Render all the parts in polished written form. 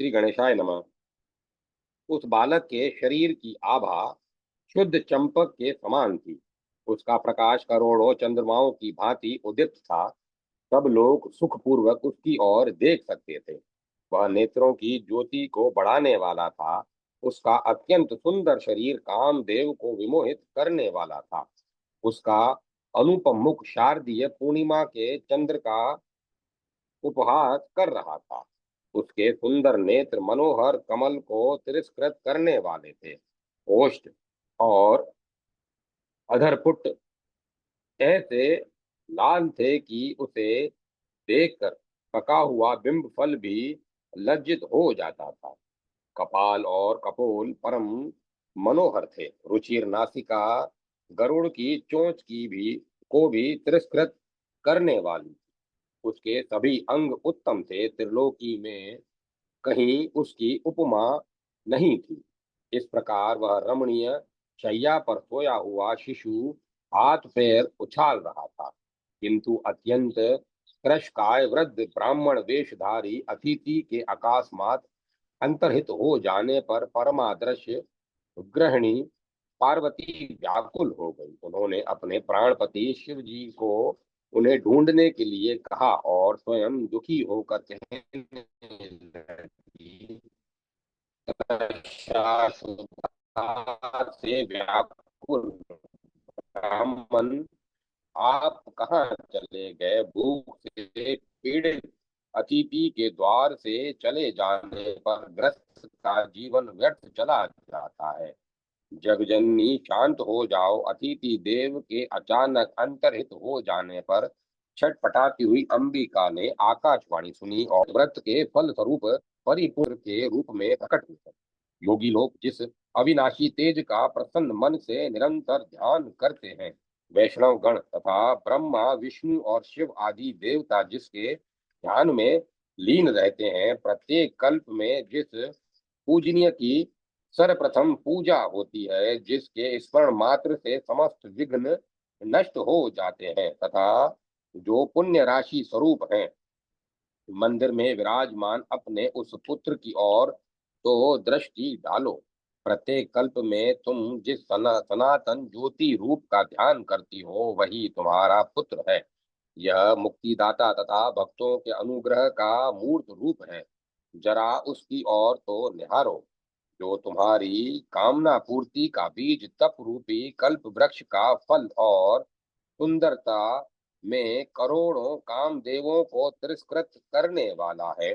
श्री गणेशाय नमः। उस बालक के शरीर की आभा शुद्ध चंपक के समान थी। उसका प्रकाश करोड़ों चंद्रमाओं की भांति उदित था। सब लोग सुखपूर्वक उसकी ओर देख सकते थे। वह नेत्रों की ज्योति को बढ़ाने वाला था। उसका अत्यंत सुंदर शरीर कामदेव को विमोहित करने वाला था। उसका अनुपम मुख शारदीय पूर्णिमा के चंद्र का उपहास कर रहा था। उसके सुंदर नेत्र मनोहर कमल को तिरस्कृत करने वाले थे। ओष्ठ और अधरपुट ऐसे लाल थे कि उसे देखकर पका हुआ बिंब फल भी लज्जित हो जाता था। कपाल और कपोल परम मनोहर थे। रुचिर नासिका गरुड़ की चोंच की भी को भी तिरस्कृत करने वाली। उसके सभी अंग उत्तम थे। त्रिलोकी में कहीं उसकी उपमा नहीं थी। इस प्रकार वह रमणीय शैया पर सोया हुआ शिशु हाथ पैर उछाल रहा था। किंतु अत्यंत कृशकाय वृद्ध ब्राह्मण वेशधारी अतिथि के अकस्मात अंतर्हित हो जाने पर परमादृश्य गृहिणी पार्वती व्याकुल हो गई। उन्होंने अपने प्राणपति शिव जी को उन्हें ढूंढने के लिए कहा और स्वयं दुखी होकर कहने लगी, से व्याकुल ब्राह्मण, आप कहाँ चले गए? भूख से पीड़ित अतिथि के द्वार से चले जाने पर ग्रस्त का जीवन व्यर्थ चला जाता है। जगजननी शांत हो जाओ। अतिथि देव के अचानक अंतर्हित हो जाने पर छटपटाती हुई अंबिका ने आकाशवाणी सुनी और व्रत के फल स्वरूप परिपूर्ण के रूप में प्रकट हुई। योगी लोग जिस अविनाशी तेज का प्रसन्न मन से निरंतर ध्यान करते हैं, वैष्णव गण तथा ब्रह्मा विष्णु और शिव आदि देवता जिसके ध्यान में लीन रहते हैं, प्रत्येक कल्प में जिस पूजनीय की सर्वप्रथम पूजा होती है, जिसके स्मरण मात्र से समस्त विघ्न नष्ट हो जाते हैं तथा जो पुण्य राशि स्वरूप हैं, मंदिर में विराजमान अपने उस पुत्र की ओर तो दृष्टि डालो। प्रत्येक कल्प में तुम जिस सनातन ज्योति रूप का ध्यान करती हो, वही तुम्हारा पुत्र है। यह मुक्तिदाता तथा भक्तों के अनुग्रह का मूर्त रूप है। जरा उसकी ओर तो निहारो। जो तुम्हारी कामना पूर्ति का बीज तप रूपी कल्प वृक्ष का फल और सुंदरता में करोड़ों कामदेवों को तिरस्कृत करने वाला है।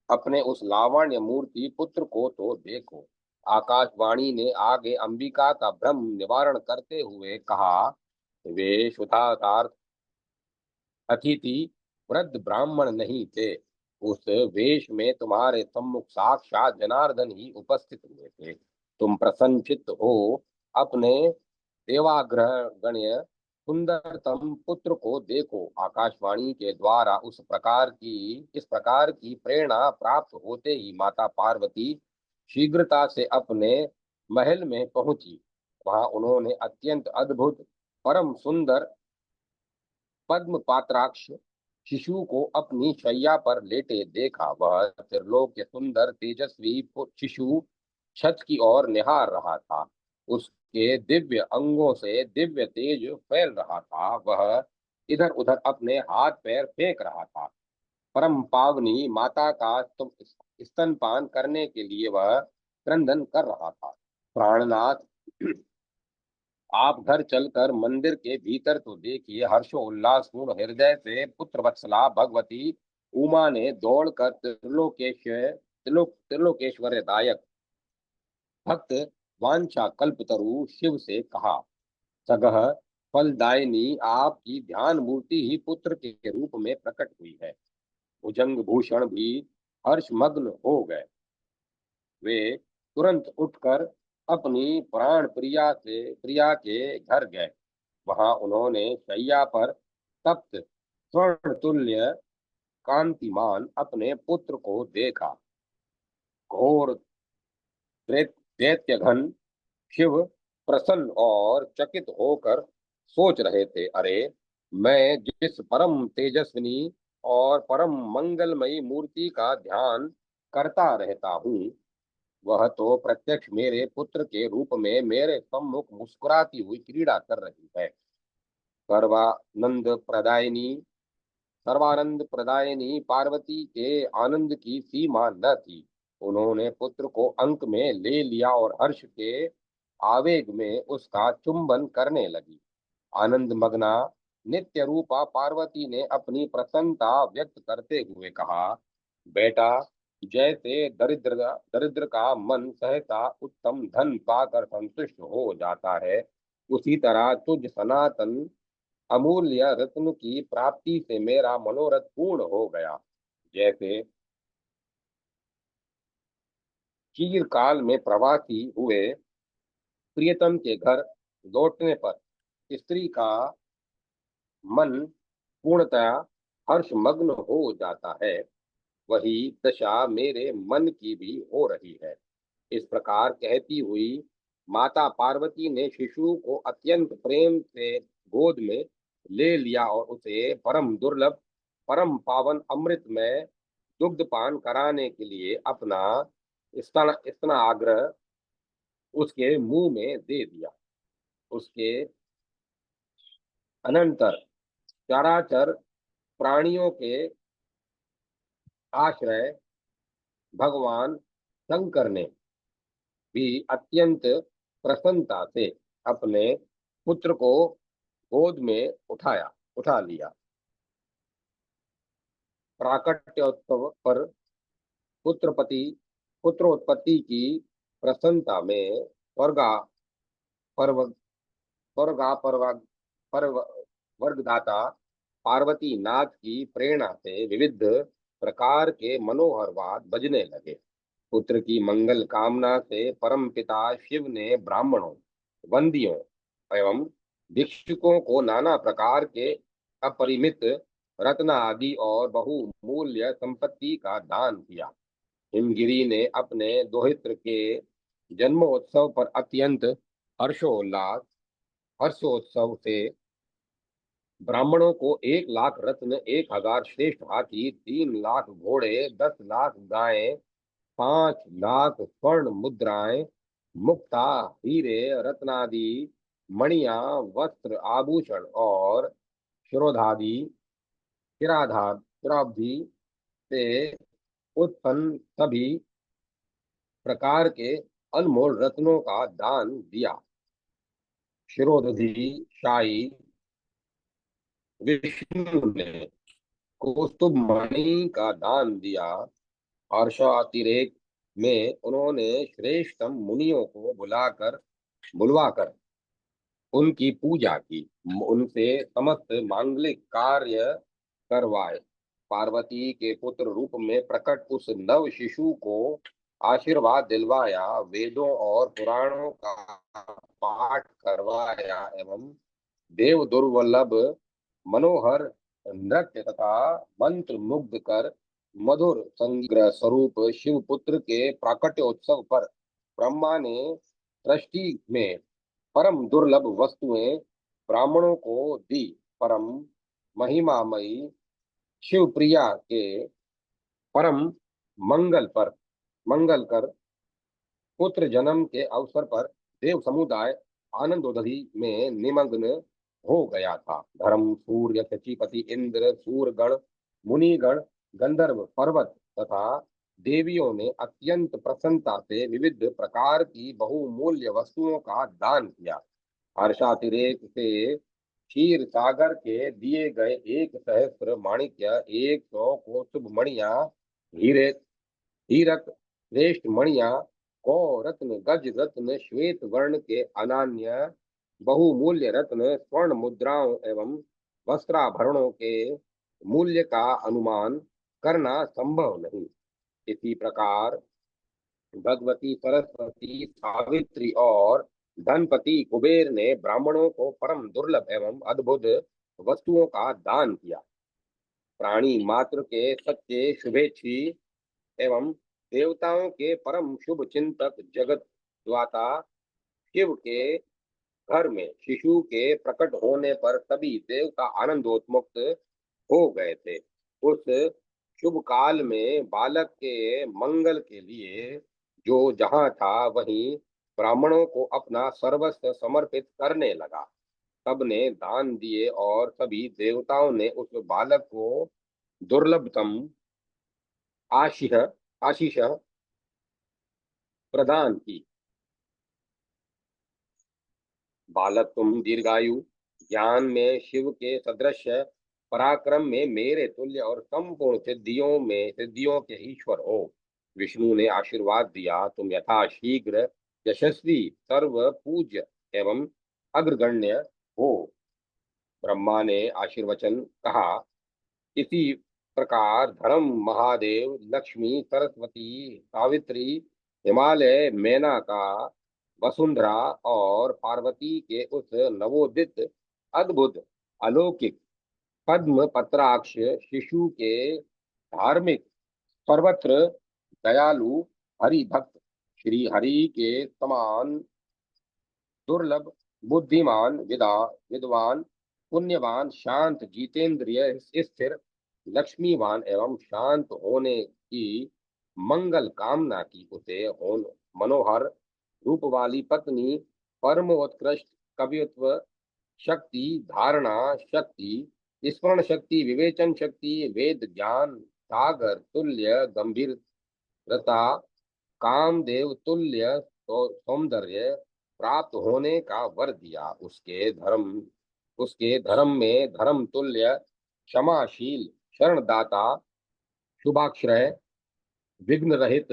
अपने उस लावण्य मूर्ति पुत्र को तो देखो। आकाशवाणी ने आगे अंबिका का भ्रम निवारण करते हुए कहा, वे सुधाकार अतिथि वृद्ध ब्राह्मण नहीं थे। उस वेश में तुम्हारे सम्मुख साक्षात जनार्दन ही उपस्थित हुए थे। तुम प्रसन्नचित्त हो अपने देवाग्रह गण्य सुंदरतम पुत्र को देखो। आकाशवाणी के द्वारा इस प्रकार की प्रेरणा प्राप्त होते ही माता पार्वती शीघ्रता से अपने महल में पहुंची। वहां उन्होंने अत्यंत अद्भुत परम सुंदर पद्म पात्राक्ष शिशु को अपनी शैया पर लेटे देखा। वह त्रिलोक के सुंदर तेजस्वी शिशु छत की ओर निहार रहा था। उसके दिव्य अंगों से दिव्य तेज फैल रहा था। वह इधर उधर अपने हाथ पैर फेंक रहा था। परम पावनी माता का स्तनपान करने के लिए वह क्रंदन कर रहा था। प्राणनाथ, आप घर चलकर मंदिर के भीतर तो देखिए। हर्षोल्लासपूर्ण हृदय से पुत्र वत्सला भगवती उमा ने दौड़कर त्रिलोकेश्वरदायक भक्त वांछा कल्पतरु शिव से कहा, सगह फलदायिनी आपकी ध्यान मूर्ति ही पुत्र के रूप में प्रकट हुई है। भुजंग भूषण भी हर्षमग्न हो गए। वे तुरंत उठकर अपनी प्राण प्रिया के घर गए। वहां उन्होंने शैया पर तप्त स्वर्ण तुल्य कांतिमान अपने पुत्र को देखा। घोर दैत्यघन शिव प्रसन्न और चकित होकर सोच रहे थे, अरे, मैं जिस परम तेजस्विनी और परम मंगलमयी मूर्ति का ध्यान करता रहता हूँ, वह तो प्रत्यक्ष मेरे पुत्र के रूप में मेरे सम्मुख मुस्कुराती हुई क्रीड़ा कर रही है। सर्वानंद प्रदायिनी सर्वानंद प्रदायिनी पार्वती के आनंद की सीमा न थी। उन्होंने पुत्र को अंक में ले लिया और हर्ष के आवेग में उसका चुंबन करने लगी। आनंद मग्ना नित्य रूपा पार्वती ने अपनी प्रसन्नता व्यक्त करते हुए कहा, बेटा, जैसे दरिद्र दरिद्र का मन सहसा उत्तम धन पाकर संतुष्ट हो जाता है, उसी तरह तुझ सनातन अमूल्य रत्न की प्राप्ति से मेरा मनोरथ पूर्ण हो गया। जैसे चिरकाल में प्रवासी हुए प्रियतम के घर लौटने पर स्त्री का मन पूर्णतया हर्षमग्न हो जाता है, वही दशा मेरे मन की भी हो रही है। इस प्रकार कहती हुई माता पार्वती ने शिशु को अत्यंत प्रेम से गोद में ले लिया और उसे परम दुर्लभ परम पावन अमृत में दुग्धपान कराने के लिए अपना स्तन आग्रह उसके मुंह में दे दिया। उसके अनंतर चराचर प्राणियों के आश्रय भगवान शंकर ने भी अत्यंत प्रसन्नता से अपने पुत्र को गोद में उठा लिया। प्राकट्योत्सव पर पुत्रपति पुत्रोत्पत्ति की प्रसन्नता में स्वर्गा पर्व स्वर्गा पर्व वर्गदाता पार्वती नाथ की प्रेरणा से विविध प्रकार के मनोहर वाद बजने लगे। पुत्र की मंगल कामना से परम पिता शिव ने ब्राह्मणों, वंदियों एवं भिक्षुकों को नाना प्रकार के अपरिमित रत्न आदि और बहुमूल्य संपत्ति का दान किया। हिमगिरी ने अपने दोहित्र के जन्मोत्सव पर अत्यंत हर्षोल्लास हर्षोत्सव से ब्राह्मणों को 1 लाख रत्न, 1,000 श्रेष्ठ हाथी, 3 लाख घोड़े, 10 लाख गायें, 5 लाख स्वर्ण मुद्राएं, मुक्ता, हीरे, रत्नादि मणिया, वस्त्र, आभूषण और शिरोधादि शिराब्दी से उत्पन्न सभी प्रकार के अनमोल रत्नों का दान दिया। शिरोधि शाही विष्णु ने कौस्तुभ मणि का दान दिया। हर्षातिरेक में उन्होंने श्रेष्ठतम मुनियों को बुलवाकर उनकी पूजा की, उनसे समस्त मांगलिक कार्य करवाए। पार्वती के पुत्र रूप में प्रकट उस नव शिशु को आशीर्वाद दिलवाया, वेदों और पुराणों का पाठ करवाया एवं देव दुर्लभ मनोहर नृत्य तथा मंत्र मुग्ध कर मधुर संग्रह स्वरूप शिवपुत्र के प्राकट्योत्सव पर ब्रह्मा ने सृष्टि में परम दुर्लभ वस्तुएं ब्राह्मणों को दी। परम महिमामयी शिवप्रिया के परम मंगल कर पुत्र जन्म के अवसर पर देव समुदाय आनंदोदधि में निमग्न हो गया था। धर्म, सूर्य, शचीपति, इंद्र, सूरगण, मुनिगण, गंधर्व, पर्वत तथा देवियों ने अत्यंत प्रसन्नता से विविध प्रकार की बहुमूल्य वस्तुओं का दान किया। हर्षातिरेक से क्षीर सागर के दिए गए 1 सहस्त्र माणिक्य, 100 कौस्तुभ मणिया, हीरे हीरक श्रेष्ठ मणिया, कौ रत्न, गज रत्न, श्वेत वर्ण के अनान्य बहुमूल्य रत्न, स्वर्ण मुद्राओं एवं वस्त्राभरणों के मूल्य का अनुमान करना संभव नहीं। इसी प्रकार भगवती सरस्वती, सावित्री और धनपति कुबेर ने ब्राह्मणों को परम दुर्लभ एवं अद्भुत वस्तुओं का दान किया। प्राणी मात्र के सच्चे शुभेच्छी एवं देवताओं के परम शुभ चिंतक जगत द्वाता शिव के घर में शिशु के प्रकट होने पर सभी देवता आनंदोन्मुक्त हो गए थे। उस शुभ काल में बालक के मंगल के लिए जो जहां था वहीं ब्राह्मणों को अपना सर्वस्व समर्पित करने लगा। सबने दान दिए और सभी देवताओं ने उस बालक को दुर्लभतम आशीष आशीष प्रदान की। बालक तुम दीर्घायु, ज्ञान में शिव के सदृश, पराक्रम में मेरे तुल्य और संपूर्ण सिद्धियों के ईश्वर हो। विष्णु ने आशीर्वाद दिया, तुम यथाशीघ्र यशस्वी, सर्व पूज्य एवं अग्रगण्य हो। ब्रह्मा ने आशीर्वचन कहा, इसी प्रकार धर्म, महादेव, लक्ष्मी, सरस्वती, सावित्री, हिमालय, मेनका, वसुंधरा और पार्वती के उस नवोदित अद्भुत अलौकिक पद्म पत्राक्ष शिशु के धार्मिक, सर्वत्र दयालु, हरि भक्त, श्री हरि के समान दुर्लभ, बुद्धिमान, विद्वान, पुण्यवान, शांत, जितेंद्रिय, स्थिर, लक्ष्मीवान एवं शांत होने की मंगल कामना की उसे मनोहर रूप वाली पत्नी, परमोत्कृष्ट कवित्व शक्ति, धारणा शक्ति, स्मरण शक्ति, विवेचन शक्ति, वेद ज्ञान सागर तुल्य गंभीरता, कामदेव तुल्य सौंदर्य प्राप्त होने का वर दिया। उसके धर्म में धर्म तुल्य, क्षमाशील, शरणदाता, शुभाश्रय, विघ्न रहित,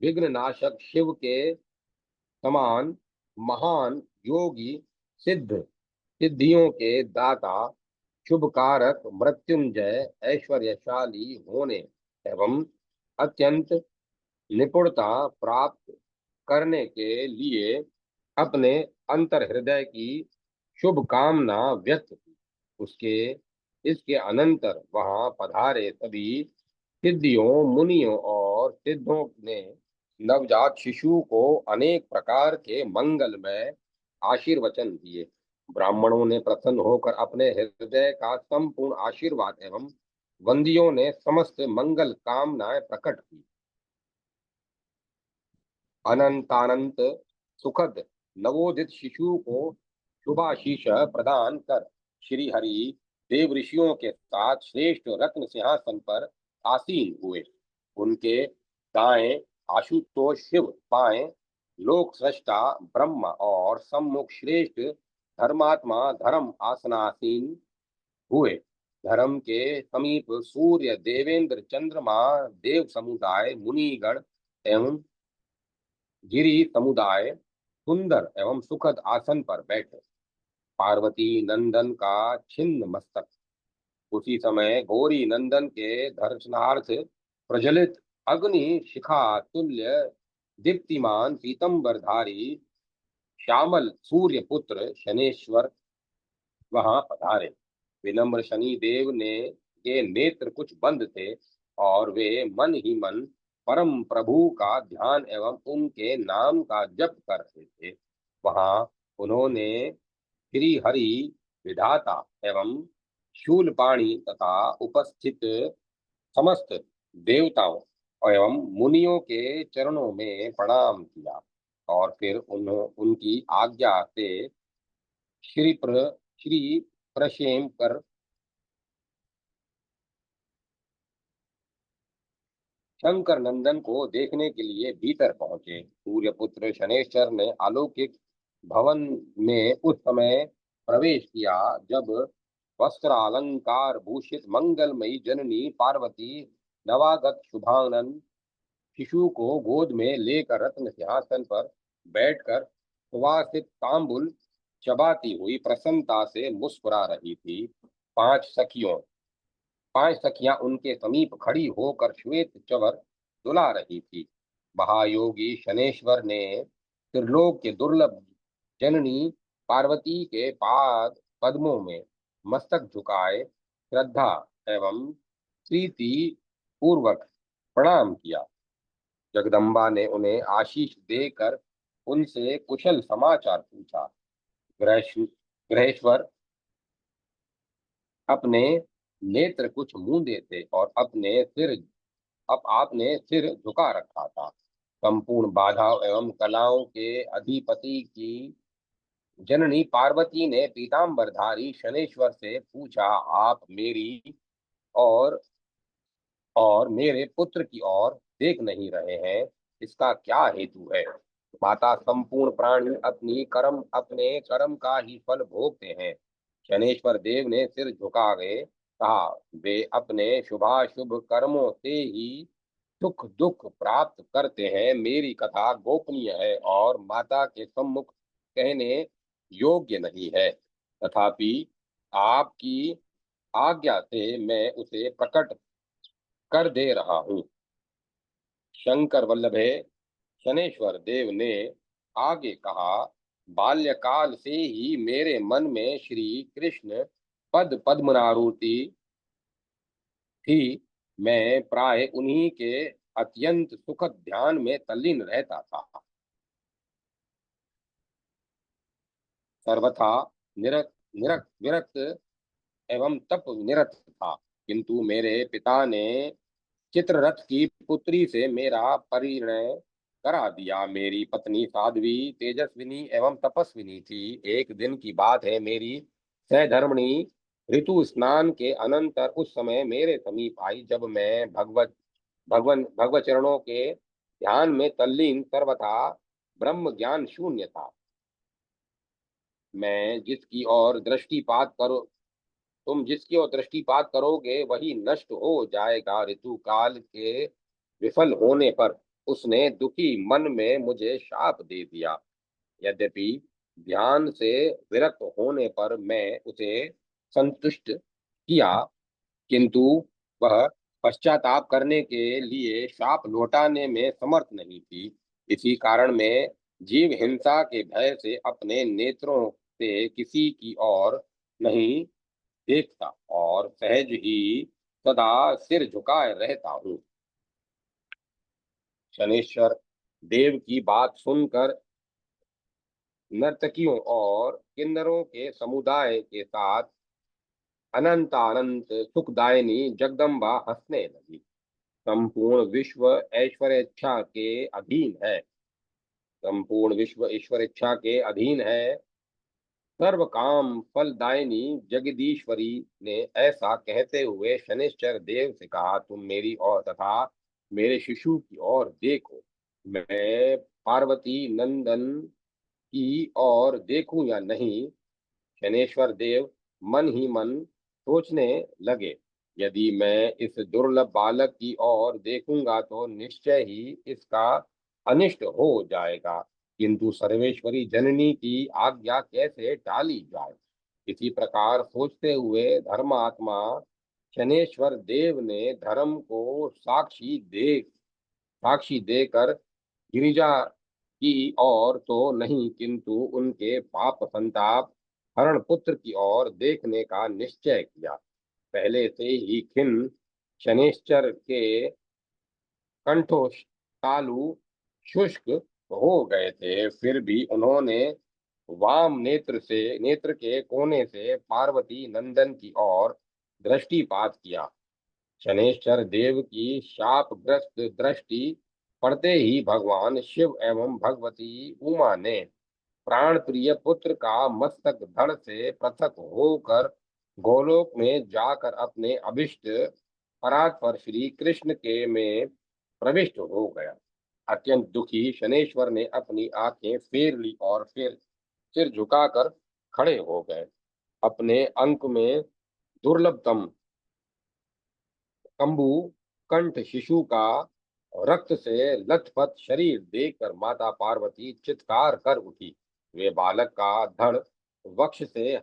विघ्न नाशक, शिव के समान महान योगी, सिद्धियों के दाता, शुभकारक, मृत्युंजय, ऐश्वर्यशाली होने एवं अत्यंत निपुणता प्राप्त करने के लिए अपने अंतर हृदय की शुभ कामना व्यक्त की। उसके इसके अनंतर वहां पधारे सभी सिद्धियों, मुनियों और सिद्धों ने नवजात शिशु को अनेक प्रकार के मंगलमय आशीर्वचन दिए। ब्राह्मणों ने प्रसन्न होकर अपने हृदय का संपूर्ण आशीर्वाद एवं वंदियों ने समस्त मंगल कामनाएं प्रकट की। अनंतानंत सुखद नवोदित शिशु को शुभाशीष प्रदान कर श्री हरि देव ऋषियों के साथ श्रेष्ठ रत्न सिंहासन पर आसीन हुए। उनके दाएं आशुतोष शिव, बाएं लोक सृष्टा ब्रह्मा और सम्मुख श्रेष्ठ धर्मात्मा धर्म आसनासीन हुए। धर्म के समीप सूर्य, देवेंद्र, चंद्रमा, देव समुदाय, मुनिगण एवं गिरी समुदाय सुंदर एवं सुखद आसन पर बैठे। पार्वती नंदन का छिन्न मस्तक। उसी समय गौरी नंदन के दर्शनार्थ प्रज्वलित अग्नि शिखा तुल्य दीप्तिमान पीतंबरधारी श्यामल सूर्य पुत्र शनेश्वर वहां पधारे। विनम्र शनि देव ने के नेत्र कुछ बंद थे और वे मन ही मन परम प्रभु का ध्यान एवं उनके नाम का जप कर रहे थे। वहां उन्होंने श्री हरि विधाता एवं शूलपाणी तथा उपस्थित समस्त देवताओं एवं मुनियों के चरणों में प्रणाम किया और फिर उनकी आज्ञा से श्री प्रसेम कर शंकर नंदन को देखने के लिए भीतर पहुंचे। सूर्यपुत्र शनेश्वर ने अलौकिक भवन में उस समय प्रवेश किया जब वस्त्रालंकार भूषित मंगलमयी जननी पार्वती नवागत शुभांगन शिशु को गोद में लेकर रत्न सिंहासन पर बैठकर सुवासित तांबुल चबाती हुई प्रसन्नता से मुस्कुरा रही थी। पांच सखियों पांच सखियां उनके समीप खड़ी होकर श्वेत चवर दुला रही थी। महायोगी शनेश्वर ने त्रिलोक के दुर्लभ जननी पार्वती के पाद पद्मों में मस्तक झुकाए श्रद्धा एवं प्रीति पूर्वक प्रणाम किया। जगदम्बा ने उन्हें आशीष देकर उनसे कुशल समाचार पूछा। ग्रहेश्वर अपने नेत्र कुछ मूंदे थे और अब आपने सिर झुका रखा था। संपूर्ण बाधा एवं कलाओं के अधिपति की जननी पार्वती ने पीताम्बरधारी शनेश्वर से पूछा, आप मेरी और मेरे पुत्र की ओर देख नहीं रहे हैं, इसका क्या हेतु है? माता, संपूर्ण प्राणी अपने कर्म का ही फल भोगते हैं। शनेश्वर देव ने सिर झुका गए कहा, वे अपने शुभाशुभ कर्मों से ही सुख दुख प्राप्त करते हैं। मेरी कथा गोपनीय है और माता के सम्मुख कहने योग्य नहीं है, तथापि आपकी आज्ञा से मैं उसे प्रकट कर दे रहा हूँ। शंकर वल्लभे, शनेश्वर देव ने आगे कहा, बाल्यकाल से ही मेरे मन में श्री कृष्ण पद पद्मनारूति थी। मैं प्राय उन्हीं के अत्यंत सुखद ध्यान में तल्लीन रहता था। सर्वथा निरत निरत विरक्त एवं तप निरत था, किंतु मेरे पिता ने चित्ररथ की पुत्री से मेरा परिणय करा दिया। मेरी पत्नी साध्वी, तेजस्विनी एवं तपस्विनी थी। एक दिन की बात है, मेरी सहधर्मिणी ऋतु स्नान के अनंतर उस समय मेरे समीप आई, जब मैं भगवत चरणों के ध्यान में तल्लीन, सर्वथा ब्रह्म ज्ञान शून्य था। मैं जिसकी ओर दृष्टिपात करो तुम जिसकी ओर दृष्टिपात करोगे वही नष्ट हो जाएगा। ऋतु काल के विफल होने पर उसने दुखी मन में मुझे शाप दे दिया। यद्यपि ध्यान से विरक्त होने पर मैं उसे संतुष्ट किया, किंतु वह पश्चाताप करने के लिए शाप लौटाने में समर्थ नहीं थी। इसी कारण मैं जीव हिंसा के भय से अपने नेत्रों से किसी की ओर नहीं देखता और सहज ही सदा सिर झुकाए रहता हूँ। शनेश्वर देव की बात सुनकर नर्तकियों और किन्नरों के समुदाय के साथ अनंत सुखदायिनी जगदम्बा हंसने लगी। संपूर्ण विश्व ऐश्वर्येच्छा के अधीन है संपूर्ण विश्व ईश्वर इच्छा के अधीन है। सर्व काम फलदायिनी जगदीश्वरी ने ऐसा कहते हुए शनिश्चर देव से कहा, तुम मेरी ओर तथा मेरे शिशु की ओर देखो। मैं पार्वती नंदन की ओर देखूं या नहीं? शनेश्वर देव मन ही मन सोचने लगे, यदि मैं इस दुर्लभ बालक की ओर देखूंगा तो निश्चय ही इसका अनिष्ट हो जाएगा, किंतु सर्वेश्वरी जननी की आज्ञा कैसे टाली जाए? इसी प्रकार सोचते हुए धर्मात्मा शनेश्वर देव ने धर्म को साक्षी देकर गिरिजा की ओर तो नहीं, किंतु उनके पाप संताप हरण पुत्र की ओर देखने का निश्चय किया। पहले से ही खिन्न शनिश्चर के कंठोष तालु शुष्क हो गए थे, फिर भी उन्होंने वाम नेत्र के कोने से पार्वती नंदन की ओर दृष्टिपात किया। शनेश्वर देव की शापग्रस्त दृष्टि पड़ते ही भगवान शिव एवं भगवती उमा ने प्राण प्रिय पुत्र का मस्तक धड़ से पृथक होकर गोलोक में जाकर अपने अभिष्ट परात्पर श्री कृष्ण के में प्रविष्ट हो गया। अत्यंत दुखी शनेश्वर ने अपनी आंखें फेर ली और फिर सिर झुकाकर खड़े हो गए। अपने अंक में दुर्लभतम कंबु कंठ शिशु का रक्त से लथपथ शरीर देखकर माता पार्वती चित्कार कर उठी। वे बालक का धड़ वक्ष से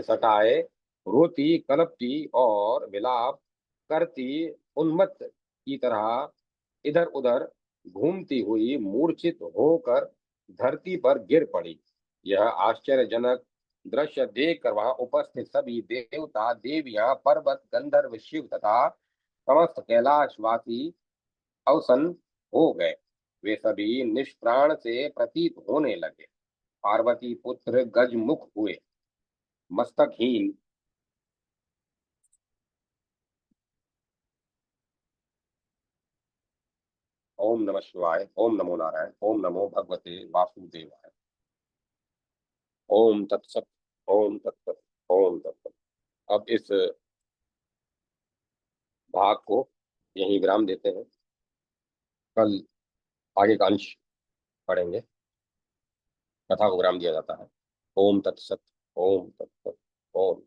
सटाए रोती कलपती और विलाप करती उन्मत्त की तरह इधर उधर घूमती हुई मूर्छित होकर धरती पर गिर पड़ी। यह आश्चर्यजनक दृश्य देखकर वहां उपस्थित सभी देवता देवियां पर्वत गंधर्व शिव तथा समस्त कैलाशवासी अवसन हो गए। वे सभी निष्प्राण से प्रतीत होने लगे। पार्वती पुत्र गजमुख हुए, मस्तकहीन ओम नमः शिवाय, ओम नमो नारायण, ओम नमो भगवते वासुदेवाय। ओम तत्सत, ओम तत्सत, ओम तत्सत। अब इस भाग को यहीं विराम देते हैं। कल आगे का अंश पढ़ेंगे। कथा को विराम दिया जाता है। ओम तत्सत, ओम तत्सत, ओम।